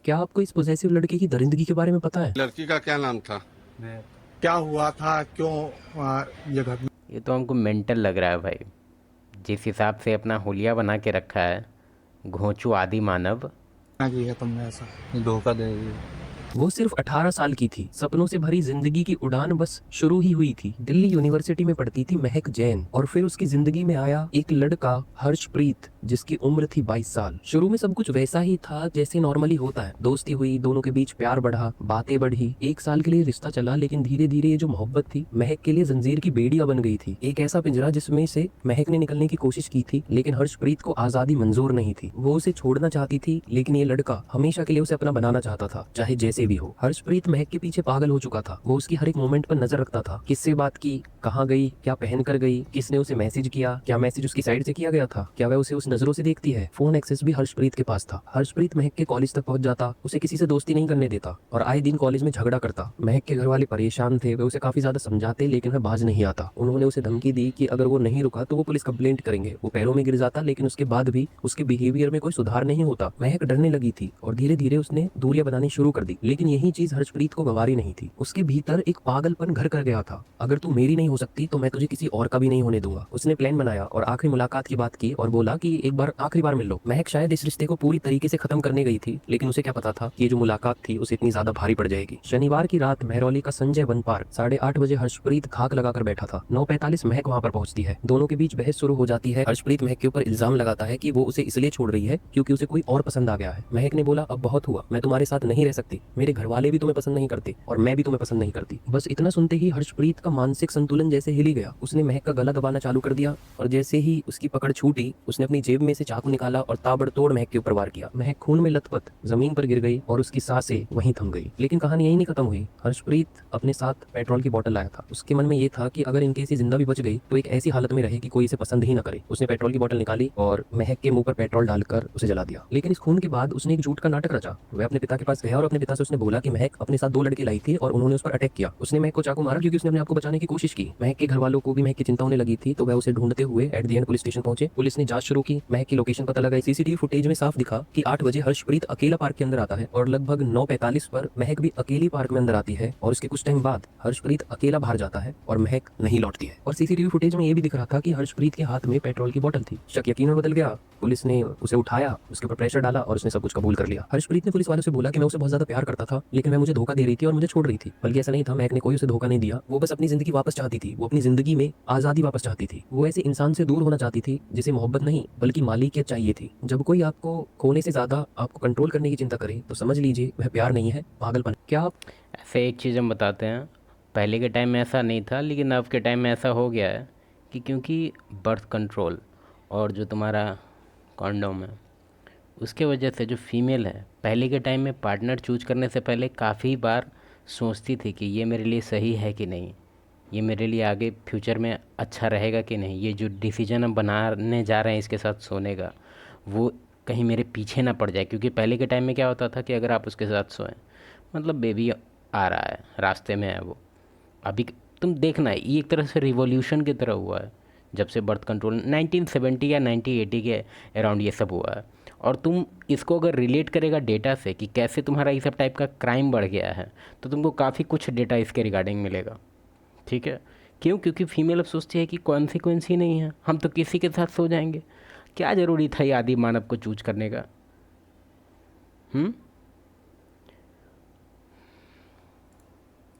क्या आपको इस पॉसेसिव लड़के की दरिंदगी के बारे में पता है? लड़की का क्या नाम था? क्या हुआ था, क्यों ये घटना ये तो हमको मेंटल लग रहा है भाई। जिस हिसाब से अपना हुलिया बना के रखा है, घोंचू आदि मानव। की है तुमने ऐसा? धोखा दे रही है। वो सिर्फ 18 साल की थी। सपनों से भरी जिंदगी की उड़ान बस शुरू ही हुई थी। दिल्ली यूनिवर्सिटी में पढ़ती थी महक जैन, और फिर उसकी जिंदगी में आया एक लड़का हर्षप्रीत, जिसकी उम्र थी 22 साल। शुरू में सब कुछ वैसा ही था जैसे नॉर्मली होता है। दोस्ती हुई, दोनों के बीच प्यार बढ़ा, बातें बढ़ी। 1 साल के लिए रिश्ता चला, लेकिन धीरे धीरे ये जो मोहब्बत थी महक के लिए जंजीर की बेड़ियां बन गई थी। एक ऐसा पिंजरा जिसमें से महक ने निकलने की कोशिश की थी, लेकिन हर्षप्रीत को आजादी मंजूर नहीं थी। वो उसे छोड़ना चाहती थी, लेकिन ये लड़का हमेशा के लिए उसे अपना बनाना चाहता था, चाहे जैसे भी हो। हर्षप्रीत महक के पीछे पागल हो चुका था। वो उसकी हर एक मोमेंट पर नजर रखता था। किससे बात की, कहाँ गई, क्या पहन कर गई, किसने उसे मैसेज किया, क्या मैसेज उसकी साइड से किया गया था, क्या वह उसे उस नजरों से देखती है। फोन एक्सेस भी हर्षप्रीत के पास था। हर्षप्रीत महक के कॉलेज तक पहुंच जाता, उसे किसी से दोस्ती नहीं करने देता, और आए दिन कॉलेज में झगड़ा करता। महक के घर वाले परेशान थे। वे उसे काफी ज्यादा समझाते, लेकिन वह बाज नहीं आता। उन्होंने उसे धमकी दी कि अगर वो नहीं रुका तो वो पुलिस कंप्लेंट करेंगे। वो पैरों में गिर जाता, लेकिन उसके बाद भी उसके बिहेवियर में कोई सुधार नहीं होता। महक डरने लगी थी, और धीरे धीरे उसने दूरियां बनानी शुरू कर दी। लेकिन यही चीज हर्षप्रीत को गवारी नहीं थी। उसके भीतर एक पागलपन घर कर गया था। अगर तू मेरी नहीं हो सकती तो मैं तुझे किसी और का भी नहीं होने दूंगा। उसने प्लान बनाया और आखिरी मुलाकात की बात की और बोला कि एक बार आखिरी बार मिल लो। महक शायद इस रिश्ते को पूरी तरीके से खत्म करने गई थी, लेकिन उसे क्या पता था कि ये जो मुलाकात थी उसे इतनी ज्यादा भारी पड़ जाएगी। शनिवार की रात महरौली का संजय वन पार्क 8:30 बजे हर्षप्रीत खाक लगाकर बैठा था। 9:45 महक वहां पर पहुंचती है। दोनों के बीच बहस शुरू हो जाती है। हर्षप्रीत महक के ऊपर इल्जाम लगाता है कि वो उसे इसलिए छोड़ रही है क्योंकि उसे कोई और पसंद आ गया है। महक ने बोला, अब बहुत हुआ, मैं तुम्हारे साथ नहीं रह सकती। मेरे घर वाले भी तुम्हें पसंद नहीं करते, और मैं भी तुम्हें पसंद नहीं करती। बस इतना सुनते ही हर्षप्रीत का मानसिक संतुलन जैसे हिल ही गया। उसने महक का गला दबाना चालू कर दिया, और जैसे ही उसकी पकड़ छूटी उसने अपनी जेब में से चाकू निकाला और ताबड़तोड़ महक के ऊपर वार किया। महक खून में लथपथ जमीन पर गिर गई और उसकी सांसें वहीं थम गई। लेकिन कहानी यहीं नहीं खत्म हुई। हर्षप्रीत अपने साथ पेट्रोल की बोतल लाया था। उसके मन में ये था कि अगर इनकेस ये जिंदा भी बच गई तो एक ऐसी हालत में रहे कि कोई इसे पसंद ही न करे। उसने पेट्रोल की बोतल निकाली और महक के मुंह पर पेट्रोल डालकर उसे जला दिया। लेकिन इस खून के बाद उसने एक झूठ का नाटक रचा। वह अपने पिता के पास गया और अपने पिता से उसने बोला कि महक अपने साथ 2 लड़के लाई थी और उन्होंने उस पर अटैक किया। उसने महक को चाकू मारा क्योंकि उसने अपने आप को बचाने की कोशिश की। महक के घर वालों को भी महक की चिंता होने लगी थी, तो वह उसे ढूंढते हुए at the end police station पहुंचे। पुलिस ने जांच शुरू की, महक की लोकेशन पता लगाई। सीसीटीवी फुटेज में साफ दिखा कि 8 बजे हर्षप्रीत अकेला पार्क के अंदर आता है, और लगभग 9:45 पर महक भी अकेली पार्क में अंदर आती है, और उसके कुछ टाइम बाद हर्षप्रीत अकेला बाहर जाता है और महक नहीं लौटती है। और सीसीटीवी फुटेज में ये भी दिख रहा था कि हर्षप्रीत के हाथ में पेट्रोल की बोतल थी। शक यकीन में बदल गया। पुलिस ने उसे उठाया, उसके ऊपर प्रेशर डाला और उसने सब कुछ कबूल कर लिया। हर्षप्रीत ने पुलिस वालों से बोला कि मैं उसे बहुत ज्यादा प्यार करता था, लेकिन वह मुझे धोखा दे रही थी और मुझे छोड़ रही थी। बल्कि ऐसा नहीं था, महक ने कोई उसे धोखा नहीं दिया। वो बस अपनी जिंदगी वापस चाहती थी। वो अपनी जिंदगी में आजादी वापस चाहती थी। वो ऐसे इंसान से दूर होना चाहती थी जिसे मोहब्बत नहीं बल्कि मालिकियत चाहिए थी। जब कोई आपको खोने से ज्यादा आपको कंट्रोल करने की चिंता करे तो समझ लीजिए वह प्यार नहीं है, पागलपन। क्या आप ऐसे एक चीज़ हम बताते हैं, पहले के टाइम में ऐसा नहीं था, लेकिन अब के टाइम में ऐसा हो गया है कि क्योंकि बर्थ कंट्रोल और जो तुम्हारा कॉन्डोम है, उसके वजह से जो फीमेल है पहले के टाइम में पार्टनर चूज करने से पहले काफ़ी बार सोचती थी कि ये मेरे लिए सही है कि नहीं, ये मेरे लिए आगे फ्यूचर में अच्छा रहेगा कि नहीं, ये जो डिसीजन हम बनाने जा रहे हैं इसके साथ सोने का, वो कहीं मेरे पीछे ना पड़ जाए। क्योंकि पहले के टाइम में क्या होता था कि अगर आप उसके साथ सोएं, मतलब बेबी आ रहा है, रास्ते में है वो, अभी तुम देखना है, ये एक तरह से रिवॉल्यूशन की तरह हुआ है। जब से बर्थ कंट्रोल 1970 या 1980 के अराउंड ये सब हुआ है, और तुम इसको अगर रिलेट करेगा डेटा से कि कैसे तुम्हारा ये सब टाइप का क्राइम बढ़ गया है, तो तुमको काफ़ी कुछ डेटा इसके रिगार्डिंग मिलेगा। ठीक है, क्यों? क्योंकि फीमेल अब सोचती है कि कॉन्सिक्वेंस ही नहीं है, हम तो किसी के साथ सो जाएंगे। क्या ज़रूरी था ये आदि मानव को चूज करने का?